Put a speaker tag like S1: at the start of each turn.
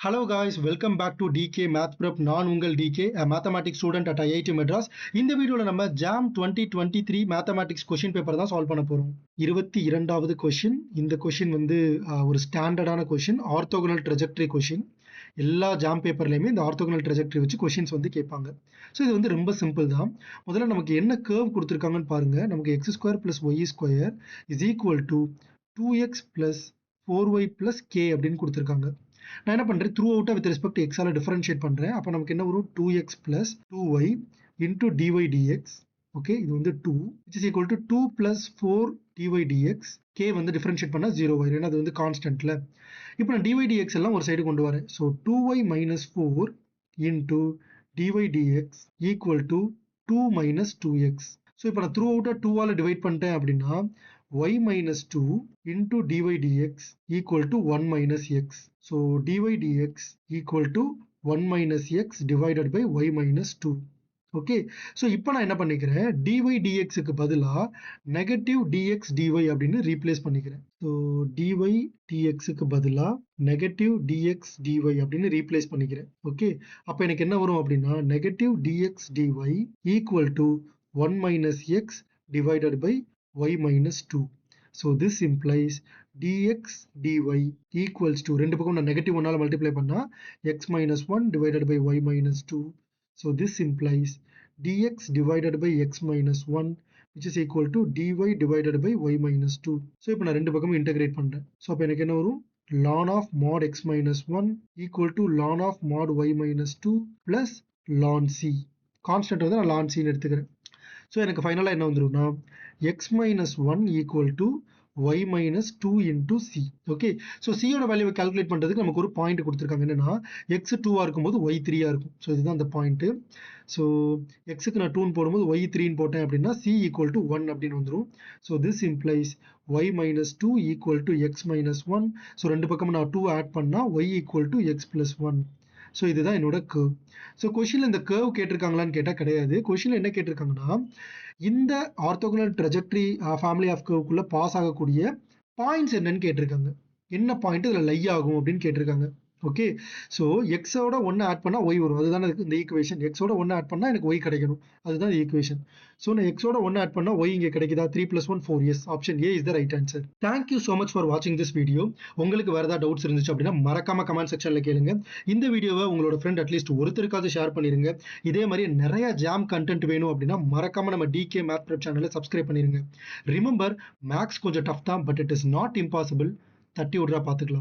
S1: Hello guys, welcome back to DK Math Prep. நான் உங்கள் DK, a mathematics student at IIT Madras. இந்த வீடியோல நம்ம JAM 2023 mathematics question paper தான் solve பண்ண போறோம். 22வது question. இந்த question வந்து ஒரு ஸ்டாண்டர்டான question, orthogonal trajectory question. எல்லா JAM பேப்பர்லயுமே இந்த orthogonal trajectory வச்சு questions வந்து கேட்பாங்க. ஸோ இது வந்து ரொம்ப சிம்பிள் தான். முதல்ல நமக்கு என்ன curve கொடுத்துருக்காங்கன்னு பாருங்க. நமக்கு x square plus y square is equal to 2x plus 4y plus k அப்படின்னு கொடுத்துருக்காங்க. நான் என்ன பண்றேன், த்ரூ அவுட்டா வித் ரெஸ்பெக்ட் டு எக்ஸால டிஃபரன்ஷியேட் பண்றேன். அப்போ நமக்கு என்ன வரும், 2x plus 2y into dy dx. Okay, இது வந்து 2 which is equal to 2 plus 4 dy dx. k வந்து டிஃபரன்ஷியேட் பண்ணா 0 ஆயிரும், ஏன்னா அது வந்து கான்ஸ்டன்ட்ல. இப்போ நான் dy dx எல்லாம் ஒரு சைடு கொண்டு வரேன். So 2y minus 4 into dy dx equal to 2 minus 2x. So இப்போ நான் த்ரூ அவுட்டா 2ஆல டிவைட் பண்ணிட்டேன் அப்படின்னா y minus 2 into dy dx equal to 1 minus x. So dy dx equal to 1 minus x divided by y minus 2. Okay, so இப்போ நான் என்ன பண்ணிக்கிறேன், dy dxக்கு பதிலாக நெகட்டிவ் dx dy அப்படின்னு ரீப்ளேஸ் பண்ணிக்கிறேன். ஸோ dy dxக்கு பதிலாக நெகட்டிவ் dx dy அப்படின்னு replace பண்ணிக்கிறேன். ஓகே, அப்போ எனக்கு என்ன வரும் அப்படின்னா negative dx dy equal to 1 minus x divided by y minus 2. So this implies dx dy equals to, ரெண்டு பக்கம் நான் நெகட்டிவ் 1ஆல மல்டிப்ளை பண்ணா x minus 1 divided by y minus 2. So this implies dx divided by x minus 1 which is equal to dy divided by y minus 2. So இப்போ நான் ரெண்டு பக்கமும் integrate பண்றேன். So அப்போ எனக்கு என்ன வரும், ln of mod x minus 1 equal to ln of mod y minus 2 plus ln c. Constant வந்து நான் ln c ன்னு எடுத்துக்கிறேன். ஸோ எனக்கு ஃபைனலாக என்ன வந்துரும்னா x minus 1 equal to y minus 2 into c. Okay, so சியோட வேல்யூவை கால்குலேட் பண்ணுறதுக்கு நமக்கு ஒரு பாயிண்ட் கொடுத்துருக்காங்க. என்னன்னா x 2ஆக இருக்கும்போது y 3ஆக இருக்கும். ஸோ இதுதான் அந்த பாயிண்ட்டு. ஸோ எக்ஸுக்கு நான் 2ன்னு போடும்போது y 3ன்னு போட்டேன் அப்படின்னா c equal to 1 அப்படின்னு வந்துடும். So this implies y minus 2 equal to x minus 1. So ரெண்டு பக்கமும் நான் 2 ஆட் பண்ணால் y equal to x plus 1. So இதுதான் என்னோட கர்வ். ஸோ கொஷினில் இந்த கர்வ் கேட்டிருக்காங்களான்னு கேட்டால் கிடையாது. கொஷினில் என்ன கேட்டிருக்காங்கன்னா, இந்த ஆர்த்தோகனல் ட்ரெஜெக்டரி ஃபேமிலி ஆஃப் கர்வுக்குள்ள பாஸ் ஆகக்கூடிய பாயிண்ட்ஸ் என்னன்னு கேட்டிருக்காங்க. என்ன பாயிண்ட் இதில் லை ஆகும் அப்படின்னு கேட்டிருக்காங்க. ஓகே, ஸோ எக்ஸோட ஒன்று ஆட் பண்ணால் ஒய் வரும், அதுதான் இந்த ஈக்குவேஷன். எக்ஸோட ஒன்று ஆட் பண்ணால் எனக்கு ஒய் கிடைக்கணும், அதுதான் ஈக்குவேஷன். ஸோ நான் எக்ஸோட ஒன்று ஆட் பண்ணால் ஒய் இங்கே கிடைக்குதா, 3 + 1 4. Yes, option A is the right answer. Thank you so much for வாட்சிங் திஸ் வீடியோ. உங்களுக்கு வேறு ஏதாவது டவுட்ஸ் இருந்துச்சு அப்படின்னா மறக்காம கமெண்ட் செக்ஷனில் கேளுங்க. இந்த வீடியோவை உங்களோட ஃப்ரெண்ட் அட்லீஸ்ட் ஒருத்தருக்காவது ஷேர் பண்ணிருங்க. இதே மாதிரி நிறைய ஜாம் கண்டென்ட் வேணும் அப்படின்னா மறக்காம நம்ம டிகே மேத் ப்ரெப் சேனலை சப்ஸ்கிரைப் பண்ணிருங்க. ரிமெம்பர், மேக்ஸ் கொஞ்சம் டஃப் தான், but it is not impossible. தட்டி விட்றா பார்த்துக்கலாம்.